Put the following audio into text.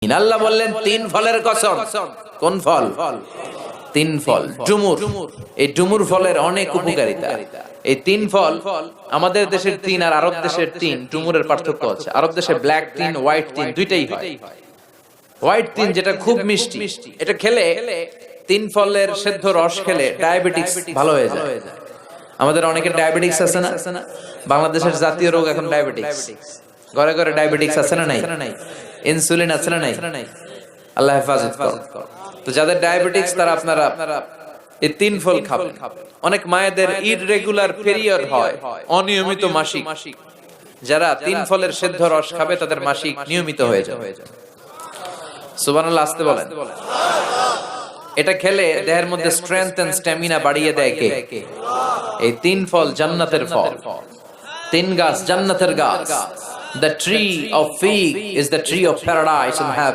আল্লাহ বললেন তিন ফলের কসম। কোন ফল? তিন ফল। ডুমুর, এই ডুমুর ফলের অনেক উপকারিতা। এই তিন ফল আমাদের দেশের তিন আর আরব দেশের তিন, ডুমুরের পার্থক্য আছে। আরব দেশে ব্ল্যাক তিন, হোয়াইট তিন দুইটাই হয়। হোয়াইট তিন যেটা খুব মিষ্টি, এটা খেলে তিন ফলের সেদ্ধ রস খেলে ডায়াবেটিস ভালো হয়ে যায়। আমাদের অনেকের ডায়াবেটিস আছে না? বাংলাদেশের জাতীয় রোগ এখন ডায়াবেটিস। ঘরে ঘরে ডায়াবেটিস আছে না নাই? ইনসুলিন আছে না নাই? আল্লাহ হেফাজত করুন। তো যাদের ডায়াবেটিস তারা আপনারা এই তিন ফল খাবেন। অনেক মায়েদের ইররেগুলার পিরিয়ড হয়, অনিয়মিত মাসিক। যারা তিন ফলের সেদ্ধ রস খাবে তাদের মাসিক নিয়মিত হয়ে যাবে। সুবহানাল্লাহ, আসতে বলেন। এটা খেলে দেহের মধ্যে স্ট্রেংথ এন্ড স্ট্যামিনা বাড়িয়ে দেয় কে? এই তিন ফল জান্নাতের ফল। তিন গাছ জান্নাতের গাছ। The tree of fig is the tree of paradise in heaven.